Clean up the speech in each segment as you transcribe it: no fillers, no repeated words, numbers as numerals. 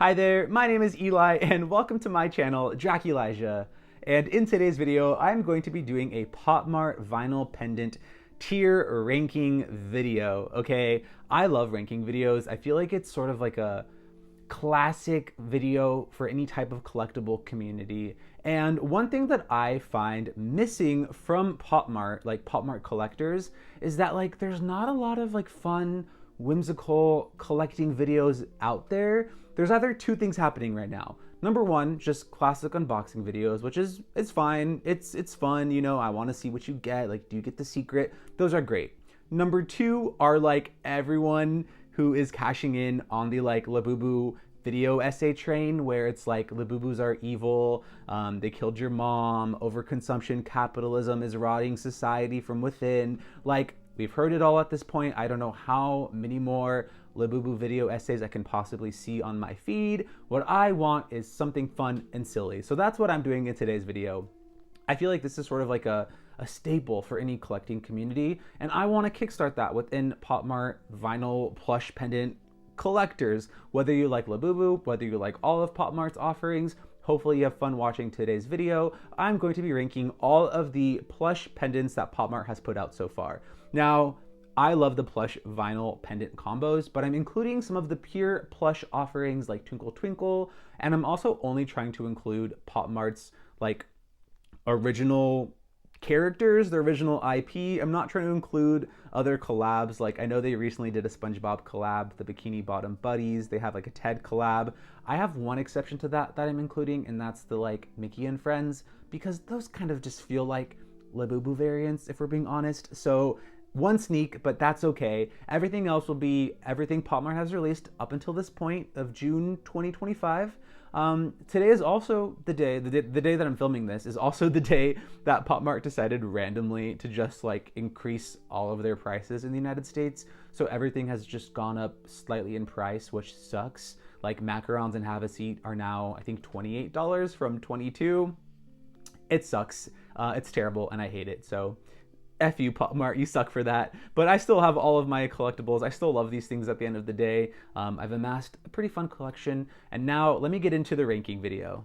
Hi there, my name is Eli and welcome to my channel, Draculasia. And in today's video, I'm going to be doing a POPMART vinyl pendant tier ranking video, okay? I love ranking videos. I feel like it's sort of like a classic video for any type of collectible community. And one thing that I find missing from POPMART, like POPMART collectors, is that like there's not a lot of like fun, whimsical collecting videos out there. There's either two things happening right now. Number one, just classic unboxing videos, which is it's fine. It's fun, you know, I want to see what you get. Like, do you get the secret? Those are great. Number two are like everyone who is cashing in on the like Labubu video essay train, where it's like Labubus are evil, they killed your mom, overconsumption, capitalism is rotting society from within. Like, we've heard it all at this point. I don't know how many more Labubu video essays I can possibly see on my feed. What I want is something fun and silly. So that's what I'm doing in today's video. I feel like this is sort of like a staple for any collecting community, and I want to kickstart that within POPMART vinyl plush pendant collectors. Whether you like Labubu, whether you like all of POPMART's offerings, hopefully you have fun watching today's video. I'm going to be ranking all of the plush pendants that POPMART has put out so far. Now, I love the plush vinyl pendant combos, but I'm including some of the pure plush offerings like Twinkle, and I'm also only trying to include POPMART's like original characters, the original IP. I'm not trying to include other collabs. Like, I know they recently did a SpongeBob collab, the Bikini Bottom Buddies. They have like a Ted collab. I have one exception to that I'm including, and that's the like Mickey and Friends, because those kind of just feel like Labubu variants, if we're being honest. So one sneak, but that's okay. Everything else will be everything POPMART has released up until this point of June 2025. Today is also the day that I'm filming this is also the day that POPMART decided randomly to just like increase all of their prices in the United States. So everything has just gone up slightly in price, which sucks. Like macarons and have a seat are now, I think, $28 from $22. It sucks. It's terrible and I hate it. So F you, POPMART, you suck for that. But I still have all of my collectibles. I still love these things at the end of the day. I've amassed a pretty fun collection. And now let me get into the ranking video.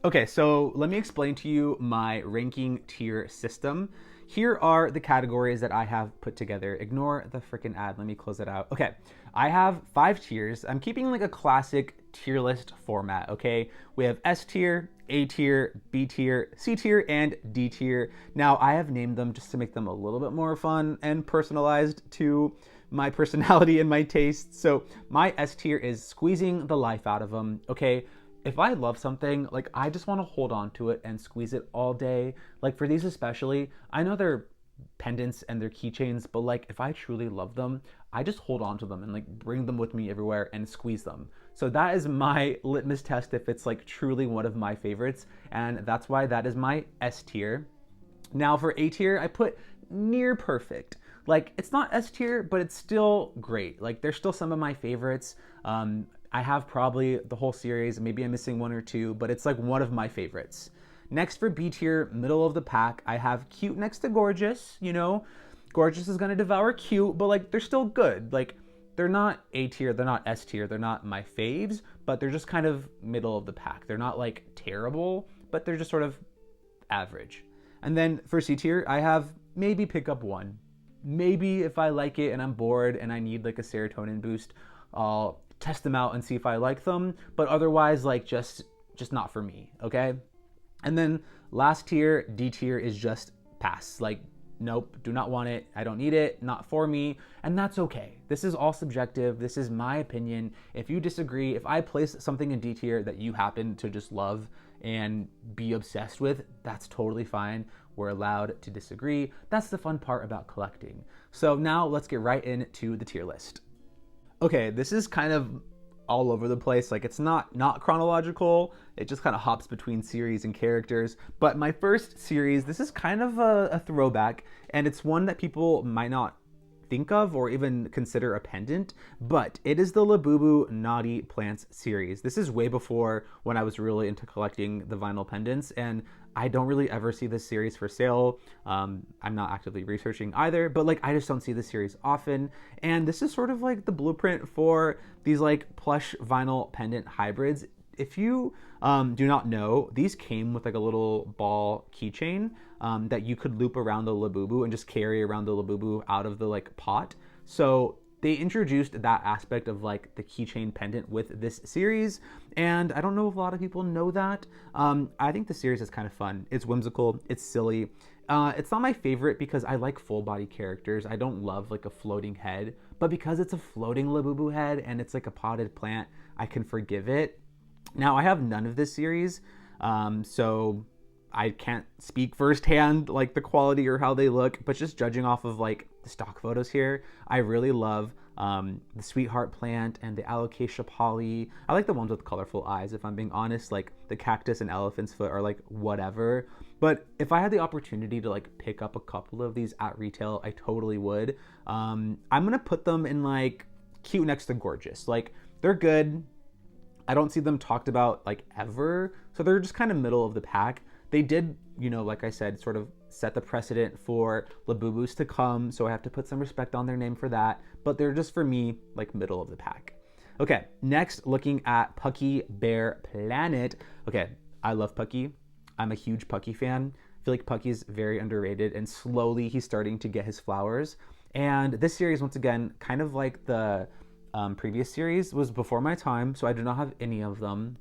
Okay, so let me explain to you my ranking tier system. Here are the categories that I have put together. Ignore the freaking ad. Let me close it out. Okay, I have 5 tiers. I'm keeping like a classic tier list format, okay? We have S tier, A tier, B tier, C tier, and D tier. Now, I have named them just to make them a little bit more fun and personalized to my personality and my tastes. So my S tier is squeezing the life out of them, okay? If I love something, like, I just want to hold on to it and squeeze it all day. Like, for these especially, I know they're pendants and they're keychains, but like, if I truly love them, I just hold on to them and like bring them with me everywhere and squeeze them. So that is my litmus test if it's like truly one of my favorites, and that's why that is my S tier. Now for A tier, I put near perfect. Like, it's not S tier, but it's still great. Like, there's still some of my favorites. I have probably the whole series, maybe I'm missing one or two, but it's like one of my favorites. Next for B tier, middle of the pack, I have cute next to gorgeous. You know, gorgeous is gonna devour cute, but like, they're still good. Like, they're not A tier, they're not S tier, they're not my faves, but they're just kind of middle of the pack. They're not like terrible, but they're just sort of average. And then for C tier, I have maybe pick up one. Maybe if I like it and I'm bored and I need like a serotonin boost, I'll test them out and see if I like them, but otherwise, like, just not for me, okay? And then last tier, D tier, is just pass. Like, nope, do not want it, I don't need it, not for me, and that's okay. This is all subjective, this is my opinion. If you disagree, if I place something in D tier that you happen to just love and be obsessed with, that's totally fine. We're allowed to disagree. That's the fun part about collecting. So now let's get right into the tier list. Okay, this is kind of all over the place. Like, it's not chronological. It just kind of hops between series and characters. But my first series, this is kind of a throwback, and it's one that people might not think of or even consider a pendant, but it is the Labubu Naughty Plants series. This is way before when I was really into collecting the vinyl pendants, and I don't really ever see this series for sale. I'm not actively researching either, but like I just don't see this series often. And this is sort of like the blueprint for these like plush vinyl pendant hybrids. If you do not know, these came with like a little ball keychain that you could loop around the Labubu and just carry around the Labubu out of the like pot. So they introduced that aspect of like the keychain pendant with this series, and I don't know if a lot of people know that. I think the series is kind of fun. It's whimsical, it's silly. It's not my favorite because I like full body characters. I don't love like a floating head, but because it's a floating Labubu head and it's like a potted plant, I can forgive it. Now I have none of this series, so I can't speak firsthand like the quality or how they look, but just judging off of like the stock photos here, I really love the sweetheart plant and the alocasia poly. I like the ones with colorful eyes, if I'm being honest. Like the cactus and elephant's foot are like whatever, but if I had the opportunity to like pick up a couple of these at retail, I totally would. I'm gonna put them in like cute next to gorgeous. Like they're good. I don't see them talked about like ever, so they're just kind of middle of the pack. They did, you know, like I said, sort of set the precedent for Labubus to come, so I have to put some respect on their name for that, but they're just, for me, like middle of the pack. Okay, next, looking at Pucky Bear Planet. Okay, I love Pucky. I'm a huge Pucky fan. I feel like Pucky's very underrated, and slowly he's starting to get his flowers. And this series, once again, kind of like the previous series, was before my time, so I do not have any of them.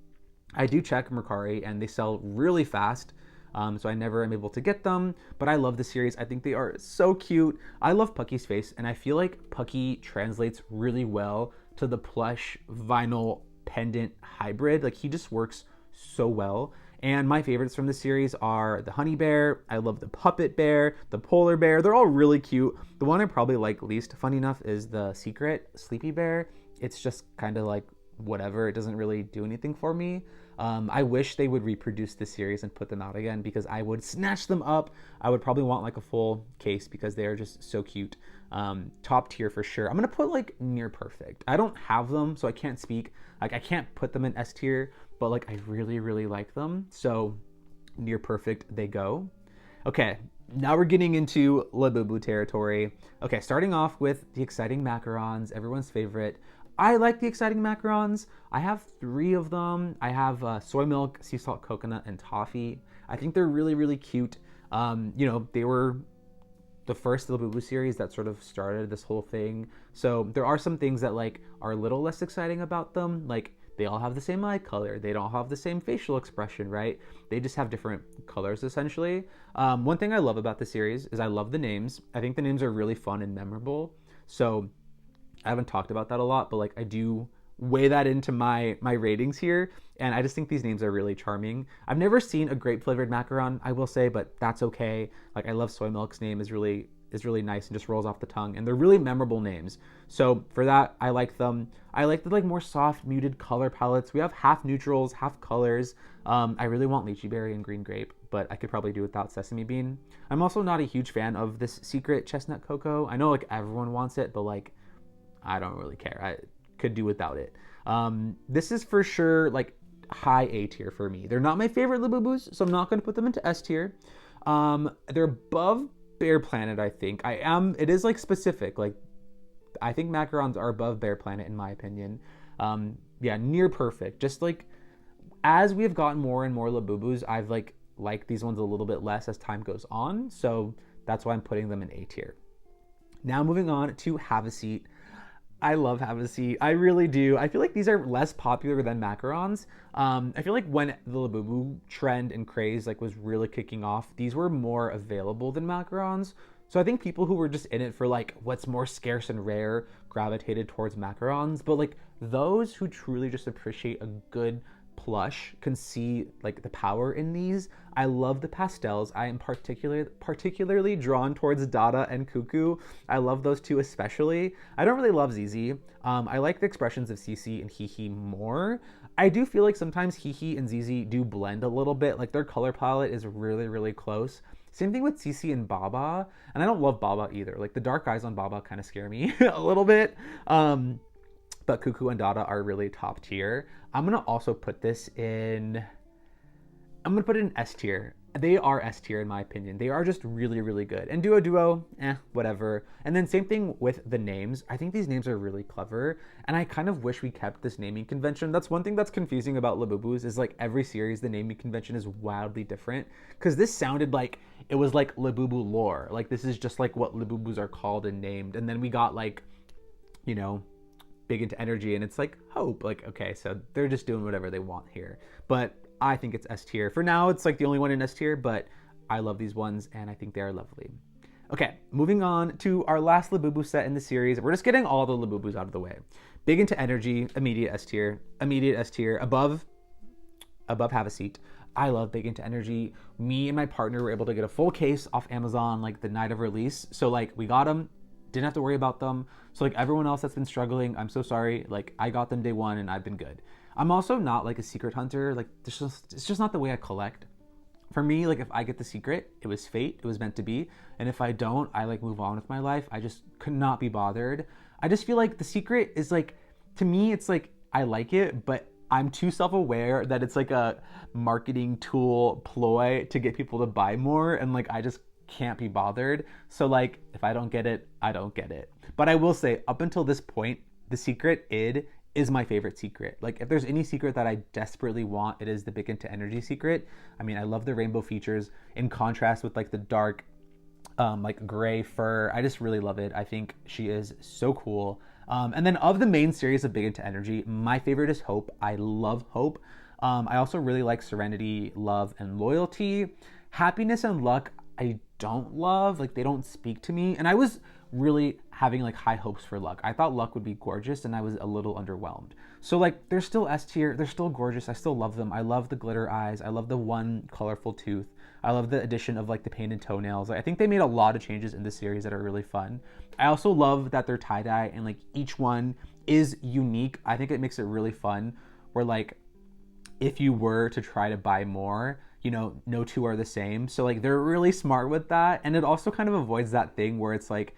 I do check Mercari and they sell really fast, so I never am able to get them, but I love the series. I think they are so cute. I love Pucky's face, and I feel like Pucky translates really well to the plush vinyl pendant hybrid. Like he just works so well. And my favorites from the series are the honey bear. I love the puppet bear, the polar bear. They're all really cute. The one I probably like least, funny enough, is the secret sleepy bear. It's just kind of like whatever. It doesn't really do anything for me. I wish they would reproduce this series and put them out again because I would snatch them up. I would probably want like a full case because they are just so cute. Top tier for sure. I'm gonna put like near perfect. I don't have them, so I can't speak. Like I can't put them in S tier, but like I really, really like them. So near perfect they go. Okay, now we're getting into Labubu territory. Okay, starting off with the exciting macarons, everyone's favorite. I like the exciting macarons. I have 3 of them. I have soy milk, sea salt, coconut, and toffee. I think they're really, really cute. You know, they were the first Labubu series that sort of started this whole thing. So there are some things that like are a little less exciting about them. Like they all have the same eye color. They don't have the same facial expression, right? They just have different colors essentially. One thing I love about the series is I love the names. I think the names are really fun and memorable. So I haven't talked about that a lot, but like I do weigh that into my ratings here, and I just think these names are really charming. I've never seen a grape flavored macaron, I will say, but that's okay. Like I love soy milk's name is really nice and just rolls off the tongue, and they're really memorable names. So for that, I like them. I like the like more soft muted color palettes. We have half neutrals, half colors. I really want lychee berry and green grape, but I could probably do without sesame bean. I'm also not a huge fan of this secret chestnut cocoa. I know like everyone wants it, but like I don't really care. I could do without it. This is for sure like high A tier for me. They're not my favorite Labubus, so I'm not going to put them into S tier. They're above Bear Planet, I think. It is like specific. Like I think macarons are above Bear Planet in my opinion. Yeah, near perfect. Just like as we have gotten more and more Labubus, I've liked these ones a little bit less as time goes on. So that's why I'm putting them in A tier. Now moving on to Have a Seat. I love Have a Seat. I really do. I feel like these are less popular than macarons. I feel like when the Labubu trend and craze like was really kicking off, these were more available than macarons. So I think people who were just in it for like what's more scarce and rare gravitated towards macarons. But like those who truly just appreciate a good plush can see like the power in these. I love the pastels. I am particularly drawn towards Dada and Cuckoo. I love those two especially. I don't really love Zizi. I like the expressions of Cece and Hihi more. I do feel like sometimes Hihi and Zizi do blend a little bit. Like their color palette is really, really close. Same thing with Cece and Baba. And I don't love Baba either. Like the dark eyes on Baba kind of scare me a little bit. But Cuckoo and Dada are really top tier. I'm gonna also put this in, I'm gonna put it in S tier. They are S tier in my opinion. They are just really, really good. And Duo, whatever. And then same thing with the names. I think these names are really clever. And I kind of wish we kept this naming convention. That's one thing that's confusing about Labubus is like every series, the naming convention is wildly different. Because this sounded like it was like Labubu lore. Like this is just like what Labubus are called and named. And then we got like, you know, big into energy and it's like hope. Like, okay, so they're just doing whatever they want here. But I think it's S tier. For now, it's like the only one in S tier, but I love these ones and I think they are lovely. Okay, moving on to our last Labubu set in the series. We're just getting all the Labubus out of the way. Big into energy, immediate S tier, immediate S tier, above have a seat. I love Big into energy. Me and my partner were able to get a full case off Amazon like the night of release. So like we got them, didn't have to worry about them. So like everyone else that's been struggling, I'm so sorry. Like I got them day one and I've been good. I'm also not like a secret hunter. Like it's just not the way I collect. For me, like if I get the secret, it was fate, it was meant to be. And if I don't, I like move on with my life. I just could not be bothered. I just feel like the secret is like, to me, it's like, I like it, but I'm too self-aware that it's like a marketing tool ploy to get people to buy more. And like, I just can't be bothered. So like, if I don't get it, I don't get it. But I will say up until this point, the secret id is my favorite secret. Like if there's any secret that I desperately want, it is the Big into energy secret. I mean, I love the rainbow features in contrast with like the dark, like gray fur. I just really love it. I think she is so cool. And then of the main series of Big into energy, my favorite is Hope. I love Hope. I also really like Serenity, Love, and Loyalty. Happiness and Luck, I don't love. Like they don't speak to me. And I was really having like high hopes for Luck. I thought Luck would be gorgeous and I was a little underwhelmed. So like they're still S tier, they're still gorgeous. I still love them. I love the glitter eyes. I love the one colorful tooth. I love the addition of like the painted toenails. I think they made a lot of changes in this series that are really fun. I also love that they're tie-dye and like each one is unique. I think it makes it really fun where like if you were to try to buy more, you know, no two are the same. So like they're really smart with that. And it also kind of avoids that thing where it's like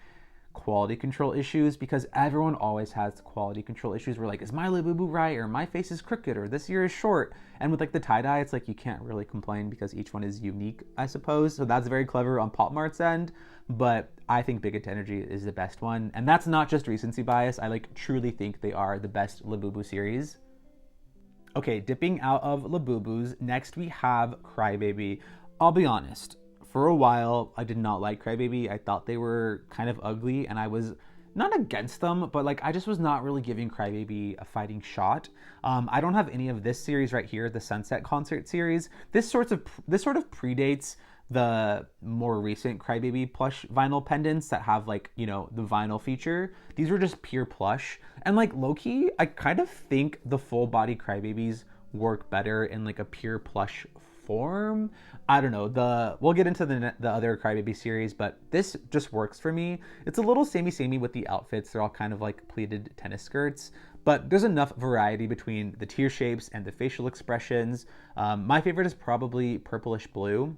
quality control issues, because everyone always has quality control issues where like, is my Labubu right? Or my face is crooked, or this ear is short. And with like the tie-dye, it's like you can't really complain because each one is unique, I suppose. So that's very clever on POPMART's end. But I think Big into Energy is the best one. And that's not just recency bias. I like truly think they are the best Labubu series. Okay, dipping out of Labubus, next we have Crybaby. I'll be honest, for a while, I did not like Crybaby. I thought they were kind of ugly and I was not against them, but like I just was not really giving Crybaby a fighting shot. I don't have any of this series right here, the Sunset Concert series. This sort of predates the more recent Crybaby plush vinyl pendants that have like, you know, the vinyl feature. These were just pure plush. And like low-key, I kind of think the full body Crybabys work better in like a pure plush form. I don't know, we'll get into the other Crybaby series, but this just works for me. It's a little samey with the outfits. They're all kind of like pleated tennis skirts, but there's enough variety between the tear shapes and the facial expressions. My favorite is probably purplish blue.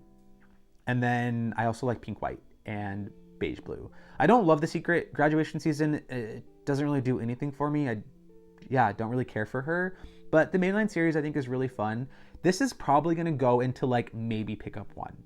And then I also like pink white and beige blue. I don't love the secret graduation season. It doesn't really do anything for me. I don't really care for her. But the mainline series I think is really fun. This is probably gonna go into like maybe pick up one.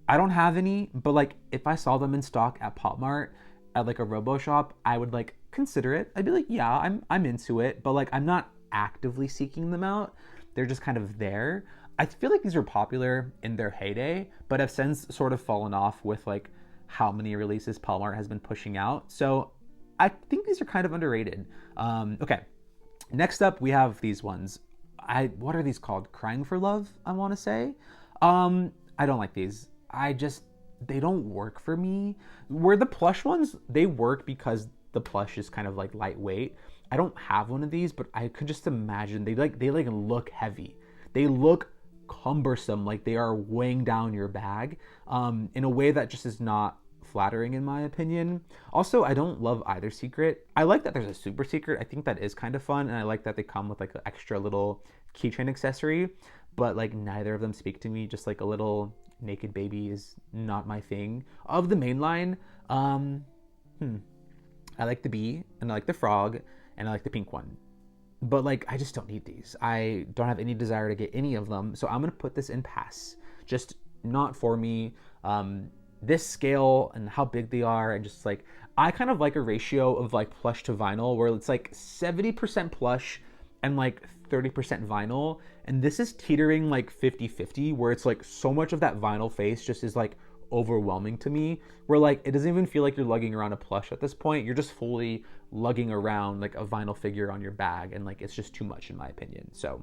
I don't have any, but like if I saw them in stock at PopMart at like a robo shop, I would like consider it. I'd be like, yeah, I'm into it, but like I'm not actively seeking them out. They're just kind of there. I feel like these were popular in their heyday, but have since sort of fallen off with like how many releases PopMart has been pushing out. So I think these are kind of underrated. Okay, next up we have these ones. What are these called? Crying for Love, I want to say. I don't like these. They don't work for me. Where the plush ones, they work because the plush is kind of like lightweight. I don't have one of these, but I could just imagine they look heavy. They look cumbersome, like they are weighing down your bag in a way that just is not flattering in my opinion. Also, I don't love either secret. I like that there's a super secret. I think that is kind of fun, and I like that they come with like an extra little keychain accessory, but like neither of them speak to me. Just like a little Naked Baby is not my thing. Of the main line, I like the bee, and I like the frog, and I like the pink one. But like, I just don't need these. I don't have any desire to get any of them. So I'm gonna put this in pass. Just not for me. This scale and how big they are, and just like, I kind of like a ratio of like plush to vinyl where it's like 70% plush and like 30% vinyl. And this is teetering like 50-50, where it's like so much of that vinyl face just is like overwhelming to me, where like it doesn't even feel like you're lugging around a plush at this point. You're just fully lugging around like a vinyl figure on your bag, and like it's just too much in my opinion. So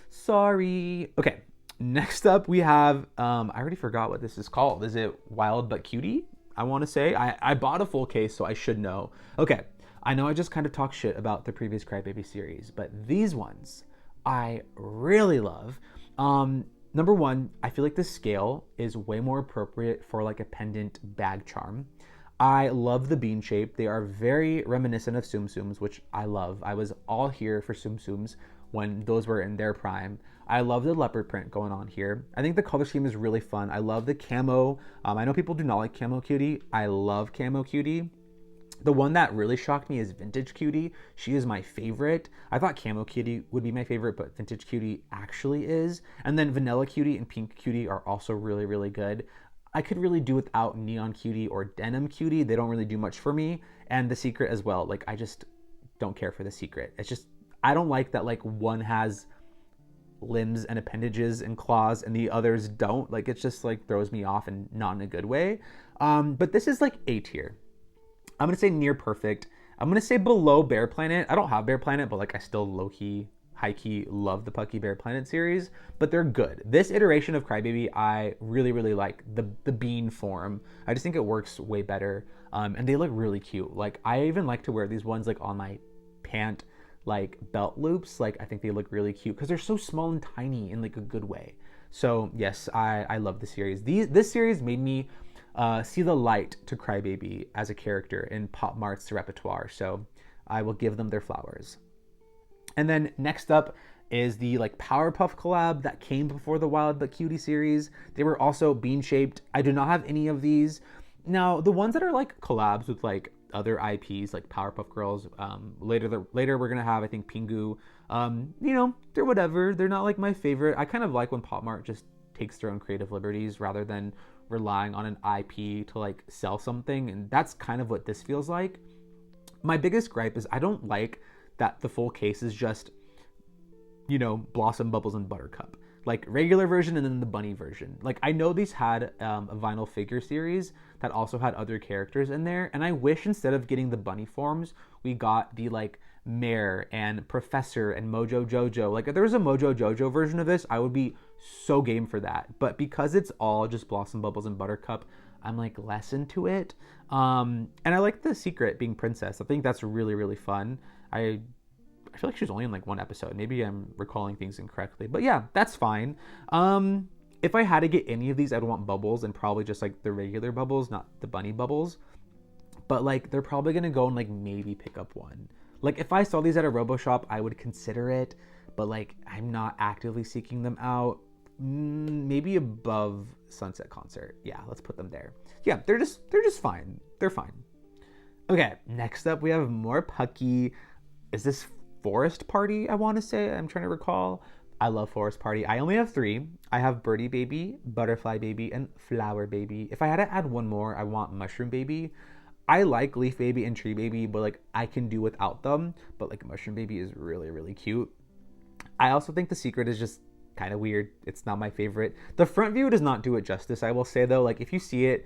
sorry. Okay, next up we have I already forgot what this is called. Is it Wild But Cutie? I want to say I bought a full case, so I should know. Okay, I know I just kind of talked shit about the previous Crybaby series, but these ones I really love. Number one, I feel like the scale is way more appropriate for like a pendant bag charm. I love the bean shape. They are very reminiscent of Tsum Tsums, which I love. I was all here for Tsum Tsums when those were in their prime. I love the leopard print going on here. I think the color scheme is really fun. I love the camo. I know people do not like camo cutie. I love camo cutie. The one that really shocked me is Vintage Cutie. She is my favorite. I thought Camo Cutie would be my favorite, but Vintage Cutie actually is. And then Vanilla Cutie and Pink Cutie are also really, really good. I could really do without Neon Cutie or Denim Cutie. They don't really do much for me. And The Secret as well. Like, I just don't care for The Secret. It's just, I don't like that like one has limbs and appendages and claws and the others don't. Like, it just like throws me off and not in a good way. But this is like A tier. I'm gonna say near perfect. I'm gonna say below Bear Planet. I don't have Bear Planet, but like I still low-key, high-key love the Pucky Bear Planet series, but they're good. This iteration of Crybaby, I really, really like the bean form. I just think it works way better. And they look really cute. Like, I even like to wear these ones like on my pant, like belt loops. Like, I think they look really cute because they're so small and tiny in like a good way. So yes, I love the series. This series made me see the light to Crybaby as a character in POPMART's repertoire, so I will give them their flowers. And then next up is the like Powerpuff collab that came before the Wild But Cutie series. They were also bean shaped. I do not have any of these. Now, the ones that are like collabs with like other IPs like Powerpuff Girls, later we're gonna have, I think, Pingu. You know, they're whatever. They're not like my favorite. I kind of like when POPMART just takes their own creative liberties rather than relying on an IP to like sell something, and that's kind of what this feels like. My biggest gripe is I don't like that the full case is just, you know, Blossom, Bubbles, and Buttercup. Like regular version and then the bunny version. Like, I know these had a vinyl figure series that also had other characters in there, and I wish instead of getting the bunny forms, we got the like Mayor and Professor and Mojo Jojo. Like, if there was a Mojo Jojo version of this, I would be so game for that. But because it's all just Blossom, Bubbles, and Buttercup, I'm like less into it. And I like the Secret being Princess. I think that's really, really fun. I feel like she was only in like one episode. Maybe I'm recalling things incorrectly, but yeah, that's fine. If I had to get any of these, I'd want Bubbles, and probably just like the regular Bubbles, not the bunny Bubbles. But like, they're probably gonna go and like maybe pick up one. Like, if I saw these at a Robo Shop, I would consider it, but like, I'm not actively seeking them out. Maybe above Sunset Concert. Yeah, let's put them there. Yeah, they're just fine. They're fine. Okay, next up we have more Pucky. Is this Forest Party, I want to say? I'm trying to recall. I love Forest Party. I only have 3. I have Birdie Baby, Butterfly Baby, and Flower Baby. If I had to add one more, I want Mushroom Baby. I like Leaf Baby and Tree Baby, but like, I can do without them. But like, Mushroom Baby is really, really cute. I also think the Secret is just kind of weird. It's not my favorite. The front view does not do it justice, I will say though. Like, if you see it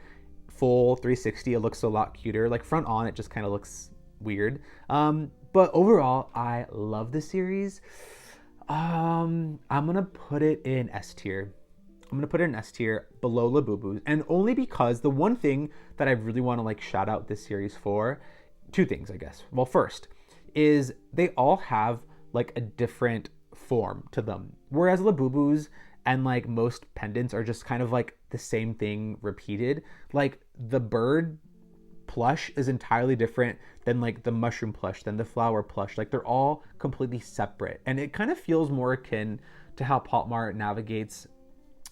full 360, it looks a lot cuter. Like, front on, it just kind of looks weird. But overall, I love this series. I'm gonna put it in S tier. I'm gonna put it in S tier below Labubu, and only because the one thing that I really want to like shout out this series for, 2 things, I guess. Well, first is they all have like a different form to them, whereas Labubu's and like most pendants are just kind of like the same thing repeated. Like, the bird plush is entirely different than like the mushroom plush, than the flower plush. Like, they're all completely separate, and it kind of feels more akin to how POPMART navigates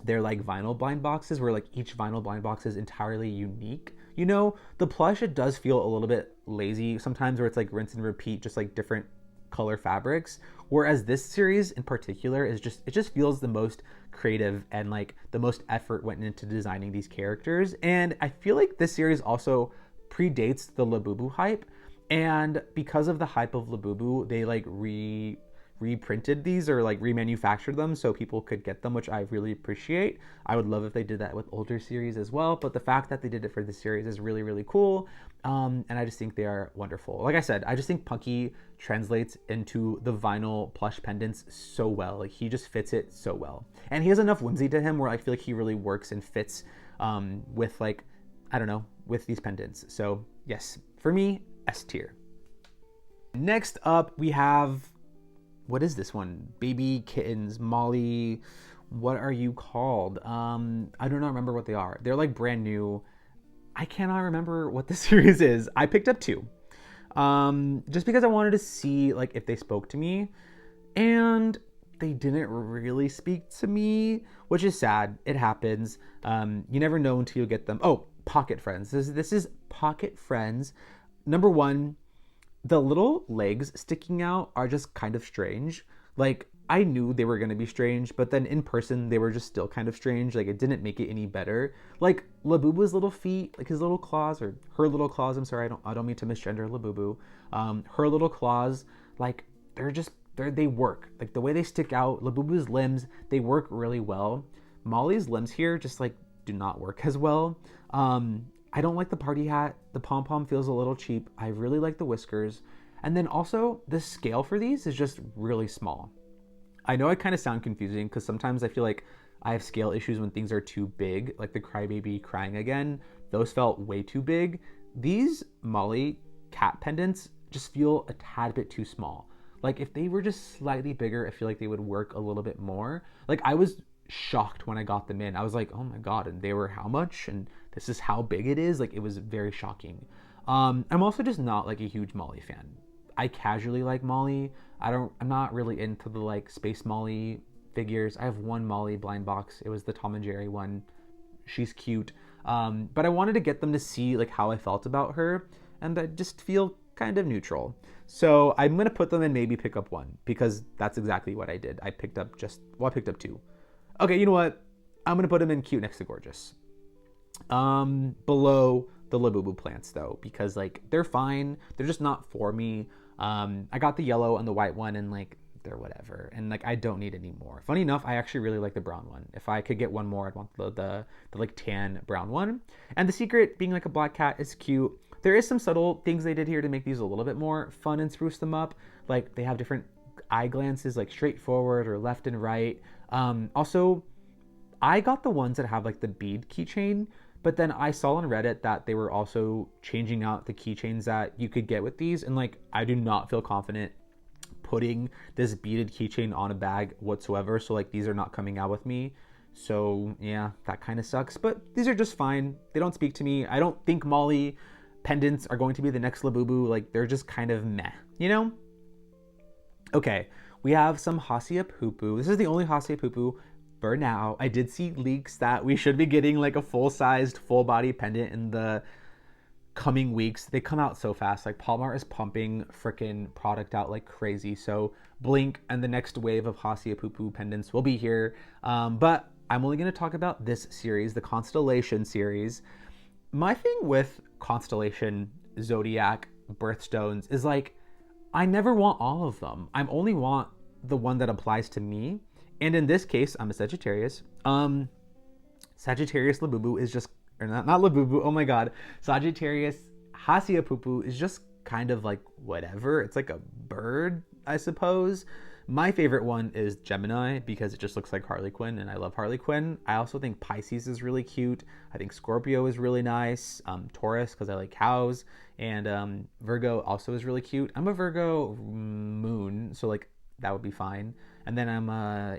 they're like vinyl blind boxes where like each vinyl blind box is entirely unique. You know, the plush, it does feel a little bit lazy sometimes where it's like rinse and repeat, just like different color fabrics. Whereas this series in particular is just, it just feels the most creative and like the most effort went into designing these characters. And I feel like this series also predates the Labubu hype. And because of the hype of Labubu, they like reprinted these or like remanufactured them so people could get them, which I really appreciate. I would love if they did that with older series as well, but the fact that they did it for this series is really, really cool. And I just think they are wonderful. Like I said, I just think Pucky translates into the vinyl plush pendants so well. Like he just fits it so well. And he has enough whimsy to him where I feel like he really works and fits with like, I don't know, with these pendants. So yes, for me, S tier. Next up, we have, what is this one? Baby kittens, Molly, what are you called? I do not remember what they are. They're like brand new. I cannot remember what this series is. I picked up 2. Just because I wanted to see like if they spoke to me, and they didn't really speak to me, which is sad. It happens. You never know until you get them. Oh, Pocket Friends. This is Pocket Friends. Number 1, the little legs sticking out are just kind of strange. Like, I knew they were going to be strange, but then in person, they were just still kind of strange. Like, it didn't make it any better. Like, Labubu's little feet, like his little claws, or her little claws, I'm sorry, I don't mean to misgender Labubu. Her little claws, like, they work. Like, the way they stick out, Labubu's limbs, they work really well. Molly's limbs here just, like, do not work as well. I don't like the party hat. The pom-pom feels a little cheap. I really like the whiskers. And then also, the scale for these is just really small. I know I kind of sound confusing because sometimes I feel like I have scale issues when things are too big, like the Crybaby crying again. Those felt way too big. These Molly cat pendants just feel a tad bit too small. Like if they were just slightly bigger, I feel like they would work a little bit more. Like I was shocked when I got them in. I was like, oh my God, and they were how much? And this is how big it is. Like it was very shocking. I'm also just not like a huge Molly fan. I casually like Molly. I'm not really into the like Space Molly figures. I have one Molly blind box. It was the Tom and Jerry one. She's cute. But I wanted to get them to see like how I felt about her, and I just feel kind of neutral. So I'm gonna put them in maybe pick up 1 because that's exactly what I did. I picked up 2. Okay, you know what? I'm gonna put them in cute next to gorgeous. Below the Labubu plants though, because like they're fine. They're just not for me. I got the yellow and the white one and like they're whatever. And like I don't need any more. Funny enough, I actually really like the brown one. If I could get one more, I'd want the like tan brown one. And the secret being like a black cat is cute. There is some subtle things they did here to make these a little bit more fun and spruce them up. Like they have different eye glances, like straight forward or left and right. Also, I got the ones that have like the bead keychain, but then I saw on Reddit that they were also changing out the keychains that you could get with these. And like, I do not feel confident putting this beaded keychain on a bag whatsoever. So like, these are not coming out with me. So yeah, that kind of sucks, but these are just fine. They don't speak to me. I don't think Molly pendants are going to be the next Labubu. Like they're just kind of meh, you know? Okay, we have some Hasia Pupu. This is the only Hasia Pupu for now. I did see leaks that we should be getting like a full-sized, full-body pendant in the coming weeks. They come out so fast. Like POPMART is pumping freaking product out like crazy. So blink and the next wave of Hasia Pupu pendants will be here. But I'm only going to talk about this series, the Constellation series. My thing with Constellation, Zodiac, Birthstones is like, I never want all of them. I only want the one that applies to me. And in this case, I'm a Sagittarius. Sagittarius Labubu is just, or not Labubu, oh my God. Sagittarius Hasia Pupu is just kind of like whatever. It's like a bird, I suppose. My favorite one is Gemini because it just looks like Harley Quinn and I love Harley Quinn. I also think Pisces is really cute. I think Scorpio is really nice. Taurus because I like cows. And Virgo also is really cute. I'm a Virgo moon, so like that would be fine. And then I'm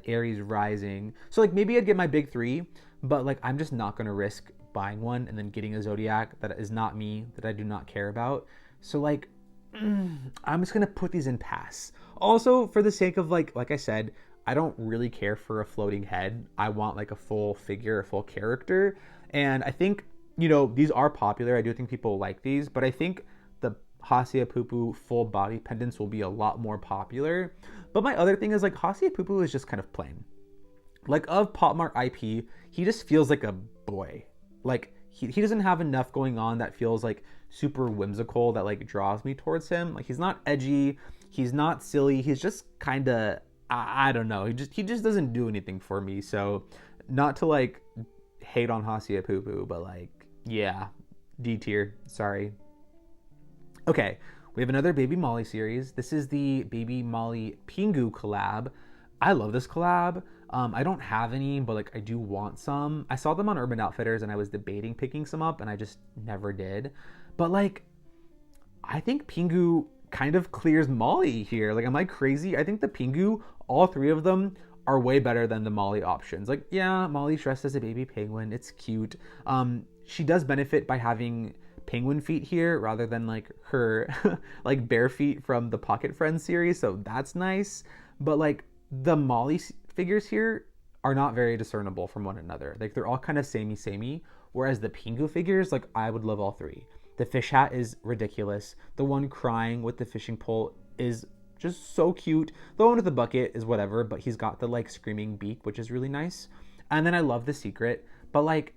Aries rising. So like maybe I'd get my big 3, but like I'm just not gonna risk buying one and then getting a Zodiac that is not me, that I do not care about. So like, I'm just gonna put these in pass. Also, for the sake of like I said, I don't really care for a floating head. I want like a full figure, a full character. And I think, you know, these are popular. I do think people like these, but I think the Hasiapupu full body pendants will be a lot more popular. But my other thing is like Hasiapupu is just kind of plain. Like of POPMART IP, he just feels like a boy. Like he doesn't have enough going on that feels like super whimsical that like draws me towards him. Like he's not edgy, he's not silly, he's just kind of, I don't know, he just doesn't do anything for me. So not to like hate on Hasiapupu, but like, yeah, D tier, sorry. Okay, we have another Baby Molly series. This is the Baby Molly Pingu collab. I love this collab. I don't have any, but like I do want some. I saw them on Urban Outfitters and I was debating picking some up and I just never did. But like, I think Pingu kind of clears Molly here. Like, am I crazy? I think the Pingu, all three of them are way better than the Molly options. Like, yeah, Molly's dressed as a baby penguin. It's cute. She does benefit by having penguin feet here rather than like her like bare feet from the Pocket Friends series. So that's nice. But like the Molly figures here are not very discernible from one another. Like they're all kind of samey. Whereas the Pingu figures, like I would love all three. The fish hat is ridiculous. The one crying with the fishing pole is just so cute. The one with the bucket is whatever, but he's got the like screaming beak, which is really nice. And then I love the secret, but like,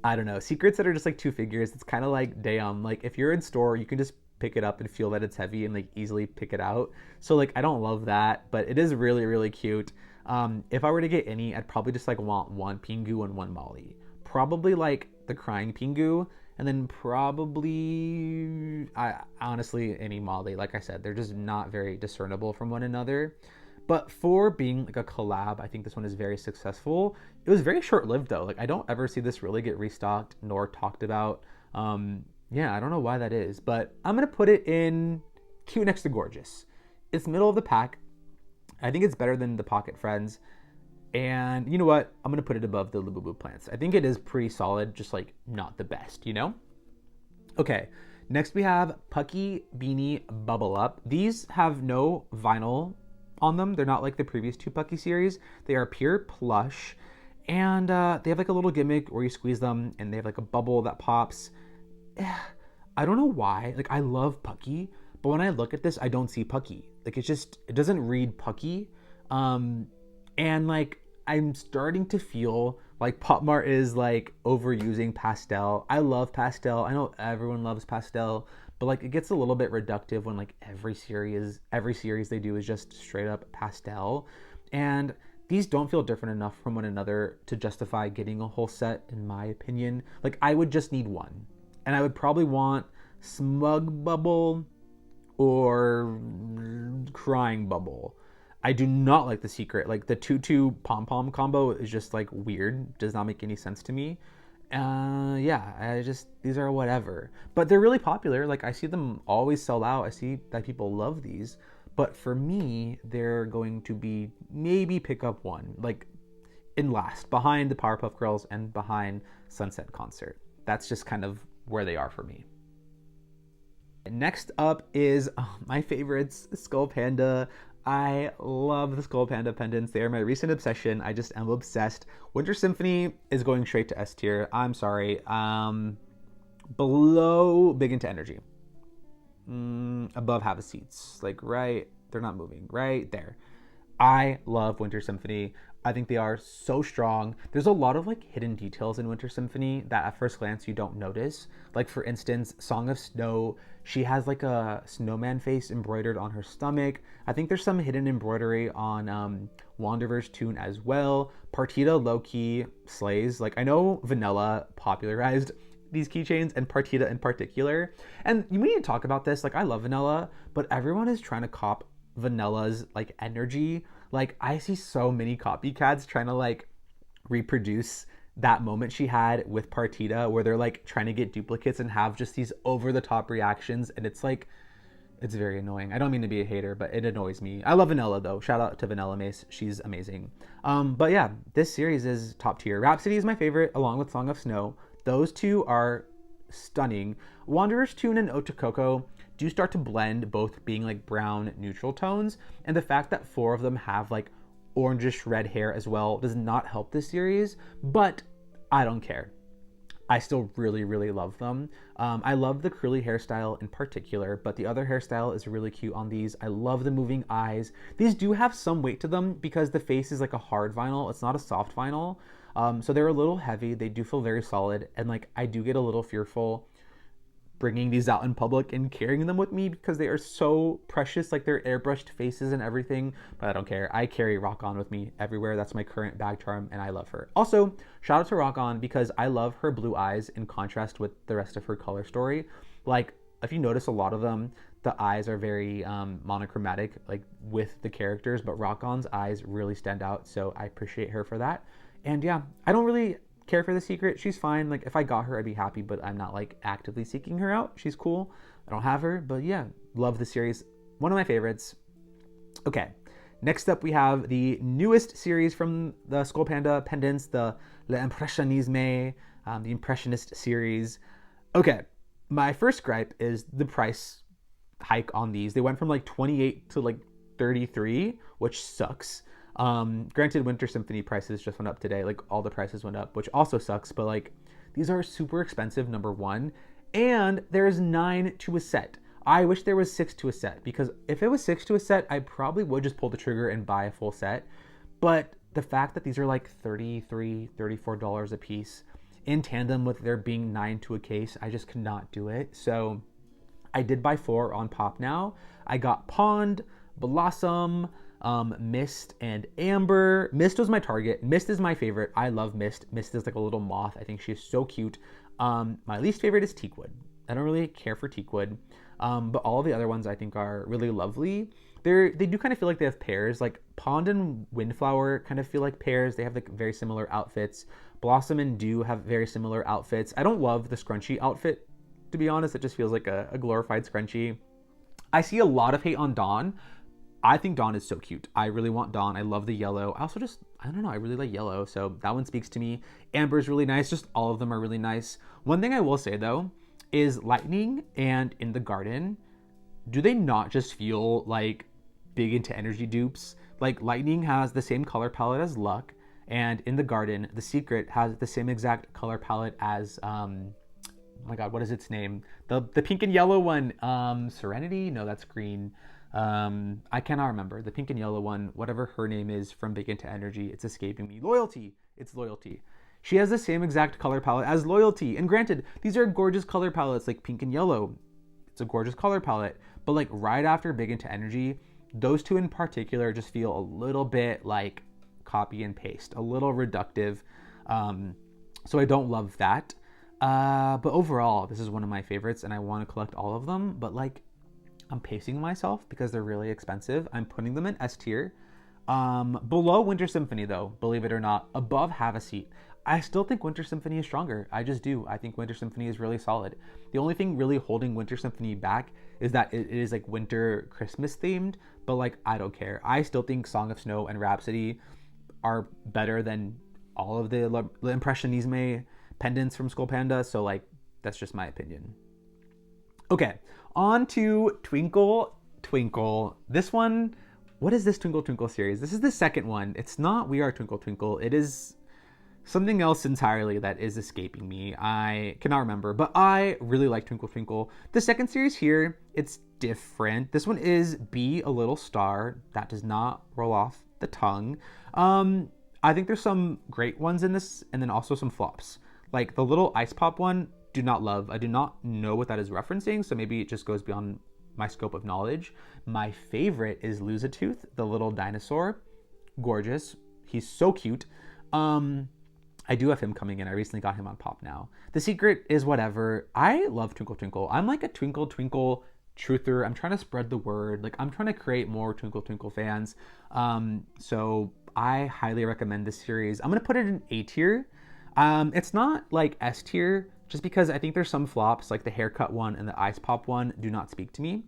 I don't know, secrets that are just like two figures, it's kind of like, damn, like if you're in store, you can just pick it up and feel that it's heavy and like easily pick it out. So like, I don't love that, but it is really, really cute. If I were to get any, I'd probably just like want one Pingu and one Molly. Probably like the crying Pingu, and then probably, honestly, any Molly. Like I said, they're just not very discernible from one another. But for being like a collab, I think this one is very successful. It was very short-lived though. Like I don't ever see this really get restocked nor talked about. Yeah, I don't know why that is, but I'm gonna put it in cute next to gorgeous. It's middle of the pack. I think it's better than the Pocket Friends. And you know what? I'm gonna put it above the Labubu plants. I think it is pretty solid, just like not the best, you know? Okay, next we have Pucky Beanie Bubble Up. These have no vinyl on them. They're not like the previous two Pucky series. They are pure plush, and they have like a little gimmick where you squeeze them and they have like a bubble that pops. I don't know why. Like I love Pucky, but when I look at this, I don't see Pucky. Like it doesn't read Pucky. And like I'm starting to feel like POPMART is like overusing pastel. I love pastel. I know everyone loves pastel, but like it gets a little bit reductive when like every series they do is just straight up pastel. And these don't feel different enough from one another to justify getting a whole set, in my opinion. Like I would just need one. And I would probably want Smug Bubble or Crying Bubble. I do not like the secret. Like the tutu pom-pom combo is just like weird. Does not make any sense to me. Yeah, these are whatever. But they're really popular. Like I see them always sell out. I see that people love these. But for me, they're going to be maybe pick up one. Like in last, behind the Powerpuff Girls and behind Sunset Concert. That's just kind of where they are for me. Next up is my favorites, Skullpanda. I love the Skullpanda pendants. They are my recent obsession. I just am obsessed. Winter Symphony is going straight to S tier. I'm sorry. Below Big Into Energy. Above Have a Seats. Like right, they're not moving. Right there. I love Winter Symphony. I think they are so strong. There's a lot of like hidden details in Winter Symphony that at first glance you don't notice. Like for instance, Song of Snow, she has like a snowman face embroidered on her stomach. I think there's some hidden embroidery on Wanderer's Tune as well. Partita low-key slays. Like I know Vanilla popularized these keychains and Partita in particular. And we need to talk about this. Like I love Vanilla, but everyone is trying to cop Vanilla's like energy. Like I see so many copycats trying to like reproduce that moment she had with Partita where they're like trying to get duplicates and have just these over the top reactions, and it's like, it's very annoying. I don't mean to be a hater, but it annoys me. I love Vanilla though. Shout out to Vanilla Mace. She's amazing. But yeah, this series is top tier. Rhapsody is my favorite along with Song of Snow. Those two are stunning. Wanderer's Tune and Otokoko do start to blend, both being like brown neutral tones, and the fact that four of them have like orangish red hair as well. Does not help this series, but I don't care. I still really, really love them. I love the curly hairstyle in particular, but the other hairstyle is really cute on these. I love the moving eyes. These do have some weight to them because the face is like a hard vinyl. It's not a soft vinyl. So they're a little heavy. They do feel very solid. And like, I do get a little fearful bringing these out in public and carrying them with me because they are so precious, like they're airbrushed faces and everything, but I don't care. I carry Rock On with me everywhere. That's my current bag charm and I love her. Also, shout out to Rock On because I love her blue eyes in contrast with the rest of her color story. Like, if you notice, a lot of them, the eyes are very monochromatic, like with the characters, but Rock On's eyes really stand out, so I appreciate her for that. And yeah, I don't really care for the secret. She's fine. Like, if I got her, I'd be happy, but I'm not like actively seeking her out. She's cool. I don't have her, but yeah, love the series. One of my favorites. Okay, next up we have the newest series from the Skullpanda Pendants, the impressionisme, the impressionist series. Okay, my first gripe is the price hike on these. They went from like 28 to like 33, which sucks. Granted, Winter Symphony prices just went up today. Like, all the prices went up, which also sucks, but like, these are super expensive, number one, and there's 9 to a set. I wish there was 6 to a set, because if it was 6 to a set, I probably would just pull the trigger and buy a full set. But the fact that these are like $33, $34 a piece in tandem with there being 9 to a case, I just could not do it. So I did buy 4 on Pop Now. I got Pond, Blossom, Mist, and Amber. Mist was my target. Mist is my favorite. I love Mist. Mist is like a little moth. I think she's so cute. My least favorite is Teakwood. I don't really care for Teakwood, but all the other ones I think are really lovely. They do kind of feel like they have pairs. Like Pond and Windflower kind of feel like pairs. They have like very similar outfits. Blossom and Dew have very similar outfits. I don't love the scrunchie outfit, to be honest. It just feels like a glorified scrunchie. I see a lot of hate on Dawn. I think Dawn is so cute. I really want Dawn. I love the yellow. I also just, I don't know, I really like yellow, so that one speaks to me. Amber is really nice. Just all of them are really nice. One thing I will say though is Lightning and In the Garden, do they not just feel like big into energy dupes? Like, Lightning has the same color palette as Luck, and In the Garden, The Secret has the same exact color palette as oh my god, what is its name? The pink and yellow one, Serenity? No, that's green. I cannot remember. The pink and yellow one, whatever her name is from Big Into Energy, it's escaping me. Loyalty. It's Loyalty. She has the same exact color palette as Loyalty. And granted, these are gorgeous color palettes, like pink and yellow. It's a gorgeous color palette. But like right after Big Into Energy, those two in particular just feel a little bit like copy and paste, a little reductive. So I don't love that. But overall, this is one of my favorites and I want to collect all of them. But like, I'm pacing myself because they're really expensive. I'm putting them in S tier. Below Winter Symphony though, believe it or not. Above Have a Seat. I still think Winter Symphony is stronger. I just do. I think Winter Symphony is really solid. The only thing really holding Winter Symphony back is that it is like winter Christmas themed, but like, I don't care. I still think Song of Snow and Rhapsody are better than all of the impressionisme pendants from Skullpanda, so like, that's just my opinion. Okay, on to Twinkle Twinkle. This one, what is this Twinkle Twinkle series? This is the second one. It's not We Are Twinkle Twinkle. It is something else entirely that is escaping me. I cannot remember, but I really like Twinkle Twinkle. The second series here, it's different. This one is Be a Little Star. That does not roll off the tongue. I think there's some great ones in this, and then also some flops. Like the little ice pop one, do not love. I do not know what that is referencing, so maybe it just goes beyond my scope of knowledge. My favorite is Lose a Tooth, the little dinosaur. Gorgeous. He's so cute. I do have him coming in. I recently got him on Pop Now. The Secret is whatever. I love Twinkle Twinkle. I'm like a Twinkle Twinkle truther. I'm trying to spread the word. Like, I'm trying to create more Twinkle Twinkle fans. So I highly recommend this series. I'm going to put it in A tier. It's not like S tier, just because I think there's some flops, like the haircut one and the ice pop one do not speak to me.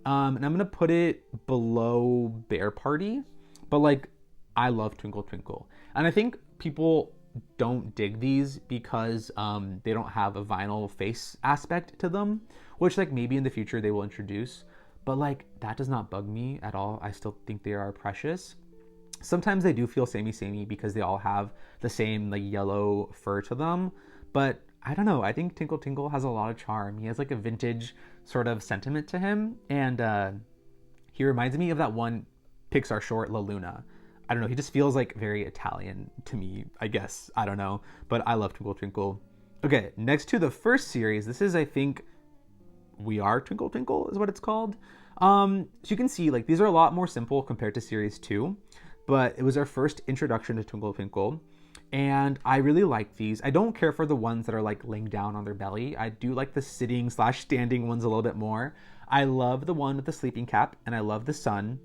And I'm going to put it below Bear Party, but like, I love Twinkle Twinkle. And I think people don't dig these because they don't have a vinyl face aspect to them, which like maybe in the future they will introduce, but like that does not bug me at all. I still think they are precious. Sometimes they do feel samey because they all have the same like yellow fur to them, but I don't know. I think Twinkle has a lot of charm. He has like a vintage sort of sentiment to him, and he reminds me of that one Pixar short, La Luna. I don't know. He just feels like very Italian to me, I guess. I don't know, but I love Twinkle. Okay, next to the first series, this is, I think, We Are Twinkle is what it's called. So you can see like these are a lot more simple compared to series 2, but it was our first introduction to Twinkle, and I really like these. I don't care for the ones that are like laying down on their belly. I do like the sitting/standing ones a little bit more. I love the one with the sleeping cap, and I love the sun.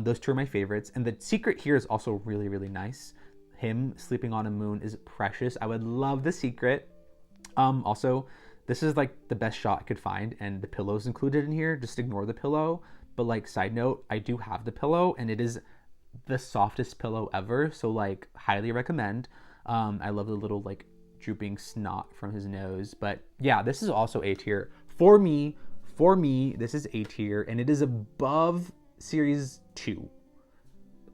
Those two are my favorites, and the secret here is also really nice. Him sleeping on a moon is precious. I would love the secret. Also, this is like the best shot I could find, and the pillow's included in here. Just ignore the pillow. But like, side note, I do have the pillow, and it is the softest pillow ever, so like highly recommend. I love the little like drooping snot from his nose. But yeah, this is also A tier for me. This is A tier, and it is above series 2.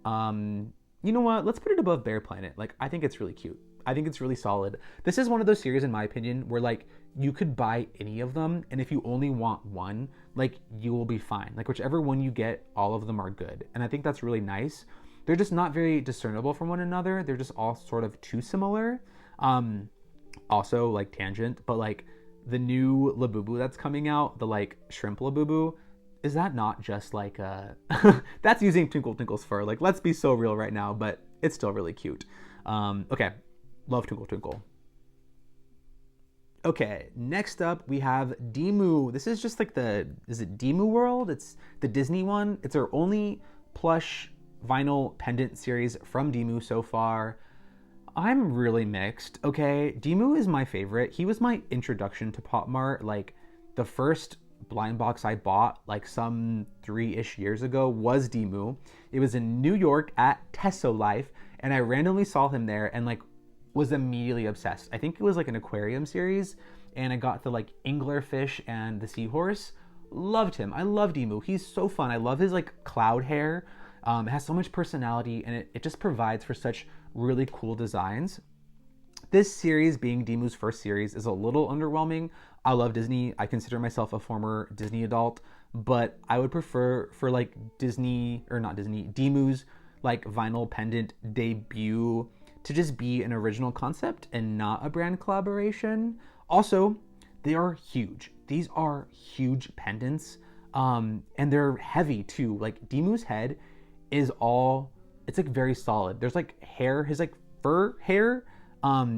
You know what, let's put it above Bear Planet. Like, I think it's really cute. I think it's really solid. This is one of those series, in my opinion, where like you could buy any of them, and if you only want one, like, you will be fine. Like, whichever one you get, all of them are good. And I think that's really nice. They're just not very discernible from one another. They're just all sort of too similar. Also, like, tangent, but like the new Labubu that's coming out, the like shrimp Labubu, is that not just like that's using Twinkle's fur? Like, let's be so real right now, but it's still really cute. Okay, love Twinkle. Okay, next up we have Dimoo. This is just like is it Dimoo World? It's the Disney one. It's our only plush vinyl pendant series from Dimoo so far. I'm really mixed, okay? Dimoo is my favorite. He was my introduction to POPMART. Like, the first blind box I bought like some 3-ish years ago was Dimoo. It was in New York at Tesso Life, and I randomly saw him there and like was immediately obsessed. I think it was like an aquarium series, and I got the like anglerfish and the seahorse. Loved him. I love Dimoo. He's so fun. I love his like cloud hair. It has so much personality, and it just provides for such really cool designs. This series, being Dimoo's first series, is a little underwhelming. I love Disney. I consider myself a former Disney adult, but I would prefer for like Dimoo's like vinyl pendant debut to just be an original concept and not a brand collaboration. Also, they are huge. These are huge pendants, and they're heavy too. Like, Dimoo's head is it's like very solid. There's like hair, his like fur hair,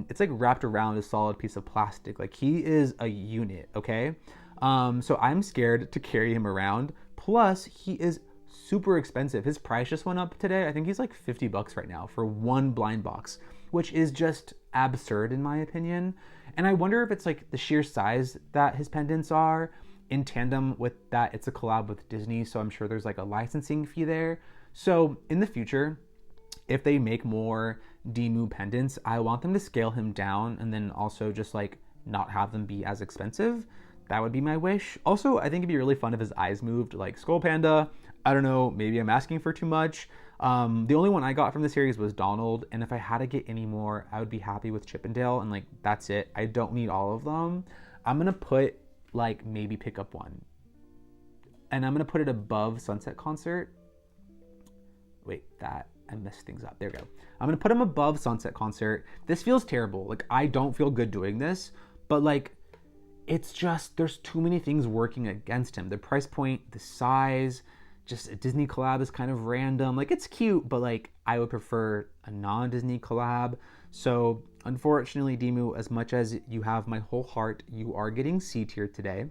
it's like wrapped around a solid piece of plastic. Like, he is a unit, okay? So I'm scared to carry him around. Plus, he is super expensive. His price just went up today. I think he's like $50 right now for one blind box, which is just absurd in my opinion. And I wonder if it's like the sheer size that his pendants are in tandem with that it's a collab with Disney, so I'm sure there's like a licensing fee there. So in the future, if they make more Dimoo pendants, I want them to scale him down and then also just like not have them be as expensive. That would be my wish. Also, I think it'd be really fun if his eyes moved like Skullpanda. I don't know, maybe I'm asking for too much. The only one I got from the series was Donald, and if I had to get any more, I would be happy with Chip and Dale, and like, that's it. I don't need all of them. I'm gonna put like maybe pick up one, and I'm gonna put it above Sunset Concert. Wait, I messed things up. There we go. I'm gonna put him above Sunset Concert. This feels terrible. Like, I don't feel good doing this, but like, it's just, there's too many things working against him. The price point, the size, just a Disney collab is kind of random. Like, it's cute, but like, I would prefer a non-Disney collab. So unfortunately, Dimoo, as much as you have my whole heart, you are getting C tier today.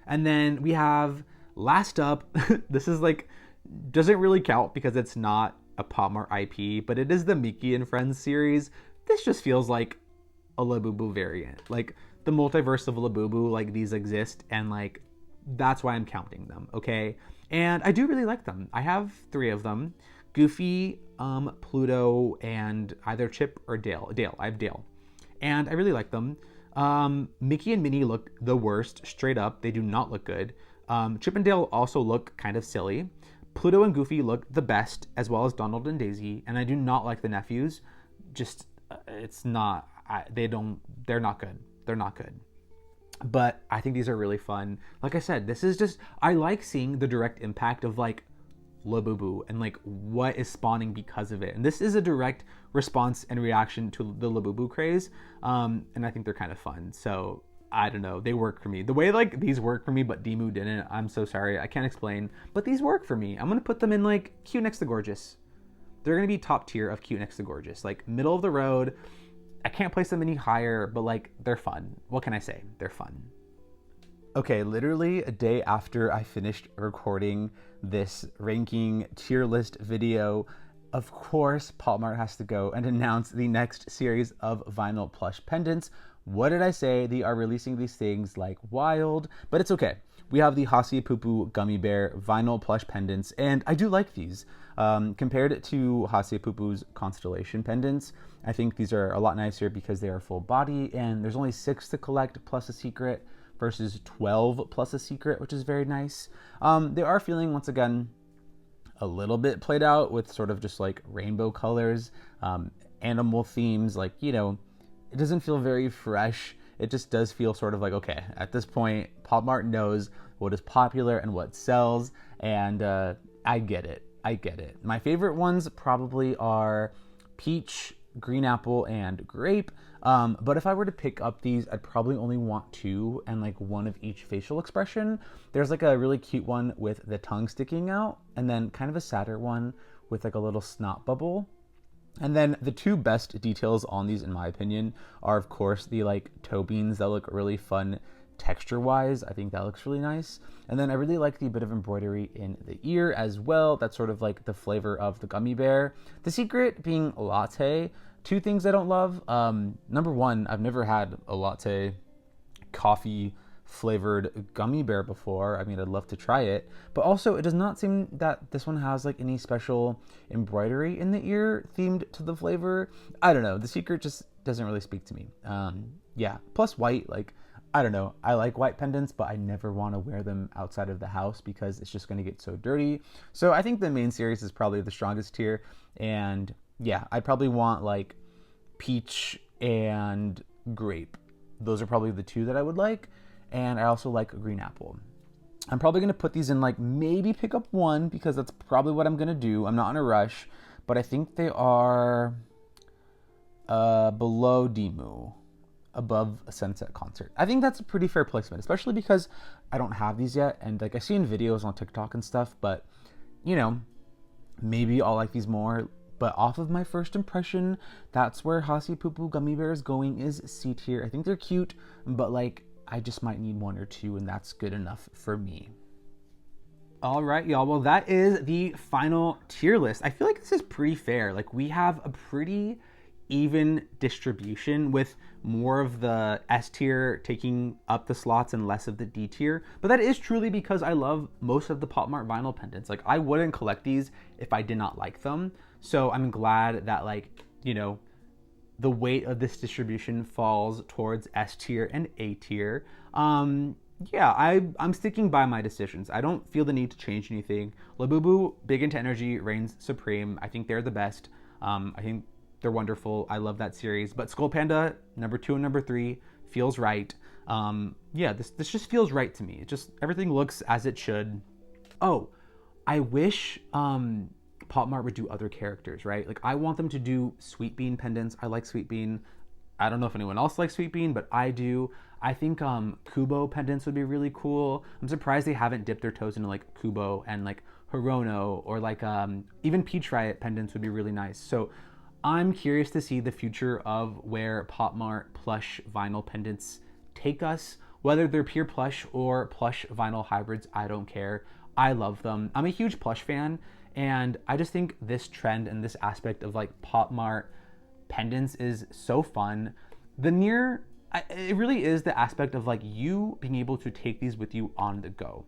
And then we have, last up, this is like, doesn't really count because it's not a POPMART IP, but it is the Mickey and Friends series. This just feels like a Labubu variant. Like, the multiverse of Labubu, like, these exist, and like, that's why I'm counting them, okay? And I do really like them. I have 3 of them: Goofy, Pluto, and either Chip or Dale. I have Dale. And I really like them. Mickey and Minnie look the worst, straight up. They do not look good. Chip and Dale also look kind of silly. Pluto and Goofy look the best, as well as Donald and Daisy, and I do not like the nephews. Just, it's not, they're not good. They're not good. But I think these are really fun. Like I said, this is just, I like seeing the direct impact of like Labubu and like what is spawning because of it. And this is a direct response and reaction to the Labubu craze. And I think they're kind of fun. So I don't know, they work for me. The way like these work for me, but Dimoo didn't, I'm so sorry, I can't explain. But these work for me. I'm gonna put them in like cute next to gorgeous. They're gonna be top tier of cute next to gorgeous. Like middle of the road. I can't place them any higher, but like they're fun. What can I say? They're fun. Okay, literally a day after I finished recording this ranking tier list video, of course, POPMART has to go and announce the next series of vinyl plush pendants. What did I say? They are releasing these things like wild, but it's okay. We have the Hasiapupu Gummy Bear vinyl plush pendants, and I do like these. Compared to Hasiapupu's constellation pendants, I think these are a lot nicer because they are full body, and there's only 6 to collect plus a secret versus 12 plus a secret, which is very nice. They are feeling, once again, a little bit played out with sort of just like rainbow colors, animal themes, like, you know, it doesn't feel very fresh. It just does feel sort of like, okay, at this point, POPMART knows what is popular and what sells, and I get it. I get it. My favorite ones probably are peach, green apple, and grape. But if I were to pick up these, I'd probably only want 2 and like 1 of each facial expression. There's like a really cute one with the tongue sticking out, and then kind of a sadder one with like a little snot bubble. And then the 2 best details on these, in my opinion, are of course the like toe beans that look really fun texture wise. I think that looks really nice. And then I really like the bit of embroidery in the ear as well. That's sort of like the flavor of the gummy bear. The secret being latte. 2 things I don't love. Number 1, I've never had a latte coffee flavored gummy bear before. I mean, I'd love to try it, but also it does not seem that this one has like any special embroidery in the ear themed to the flavor. I don't know. The secret just doesn't really speak to me. Yeah. Plus white, like, I don't know. I like white pendants, but I never want to wear them outside of the house because it's just going to get so dirty. So I think the main series is probably the strongest tier. And yeah, I'd probably want like peach and grape. Those are probably the 2 that I would like. And I also like a green apple. I'm probably going to put these in like maybe pick up 1 because that's probably what I'm going to do. I'm not in a rush, but I think they are below Dimoo, above a Sunset Concert. I think that's a pretty fair placement, especially because I don't have these yet. And like I see in videos on TikTok and stuff, but you know, maybe I'll like these more. But off of my first impression, that's where Hasiapupu Gummy Bear is going, is C tier. I think they're cute, but like I just might need 1 or 2, and that's good enough for me. All right, y'all. Well, that is the final tier list. I feel like this is pretty fair. Like we have a pretty even distribution with more of the S tier taking up the slots and less of the D tier. But that is truly because I love most of the POPMART vinyl pendants. Like I wouldn't collect these if I did not like them. So I'm glad that, like, you know, the weight of this distribution falls towards S tier and A tier. Yeah, I'm sticking by my decisions. I don't feel the need to change anything. Labubu, Big Into Energy, reigns supreme. I think they're the best. I think they're wonderful. I love that series. But Skullpanda, number 2 and number 3, feels right. Yeah, this just feels right to me. It just, everything looks as it should. Oh, I wish POPMART would do other characters, right? Like I want them to do Sweet Bean pendants. I like Sweet Bean. I don't know if anyone else likes Sweet Bean, but I do. I think Kubo pendants would be really cool. I'm surprised they haven't dipped their toes into like Kubo and like Hirono, or like even Peach Riot pendants would be really nice. So I'm curious to see the future of where POPMART plush vinyl pendants take us. Whether they're pure plush or plush vinyl hybrids, I don't care. I love them. I'm a huge plush fan, and I just think this trend and this aspect of like POPMART pendants is so fun. It really is the aspect of like you being able to take these with you on the go,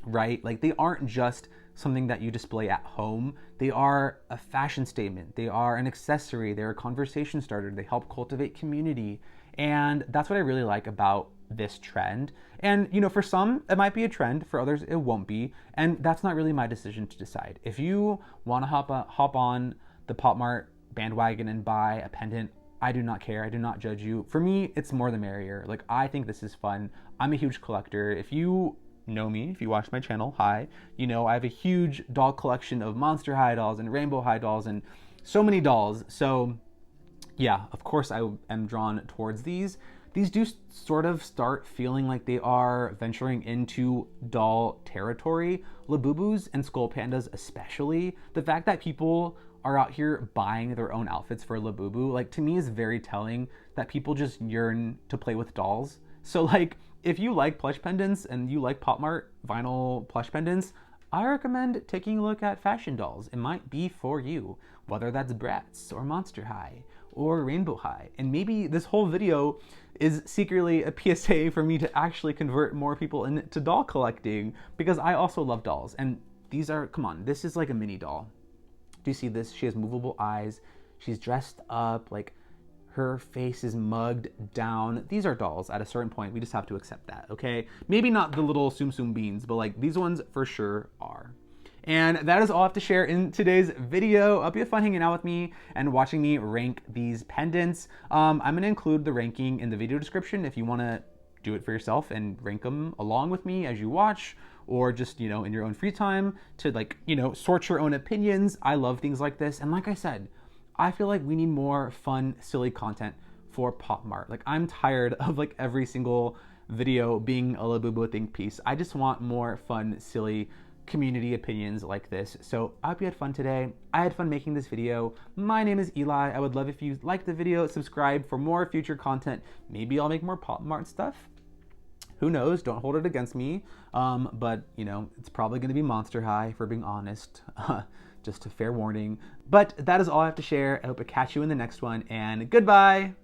right? Like they aren't just something that you display at home. They are a fashion statement. They are an accessory. They're a conversation starter. They help cultivate community. And that's what I really like about this trend. And, you know, for some, it might be a trend, for others, it won't be. And that's not really my decision to decide. If you want to hop on the POPMART bandwagon and buy a pendant, I do not care. I do not judge you. For me, it's more the merrier. Like, I think this is fun. I'm a huge collector. If you know me, if you watch my channel, hi, you know I have a huge doll collection of Monster High dolls and Rainbow High dolls and so many dolls. So yeah, of course I am drawn towards these. These do sort of start feeling like they are venturing into doll territory. Labubus and Skullpandas especially. The fact that people are out here buying their own outfits for Labubu, like, to me is very telling that people just yearn to play with dolls. So like, if you like plush pendants and you like POPMART vinyl plush pendants, I recommend taking a look at fashion dolls. It might be for you, whether that's Bratz or Monster High or Rainbow High. And maybe this whole video is secretly a PSA for me to actually convert more people into doll collecting, because I also love dolls. And these are, come on, this is like a mini doll. Do you see this? She has movable eyes. She's dressed up, like her face is mugged down. These are dolls at a certain point. We just have to accept that, okay? Maybe not the little Tsum Tsum beans, but like these ones for sure are. And that is all I have to share in today's video. I hope you have fun hanging out with me and watching me rank these pendants. I'm gonna include the ranking in the video description if you wanna do it for yourself and rank them along with me as you watch, or just, you know, in your own free time to, like, you know, sort your own opinions. I love things like this. And like I said, I feel like we need more fun, silly content for POPMART. Like, I'm tired of like every single video being a Labubu think piece. I just want more fun, silly community opinions like this. So I hope you had fun today. I had fun making this video. My name is Eli. I would love if you liked the video, subscribe for more future content. Maybe I'll make more POPMART stuff. Who knows? Don't hold it against me. But, you know, it's probably going to be Monster High, if we're being honest. Just a fair warning. But that is all I have to share. I hope to catch you in the next one, and goodbye!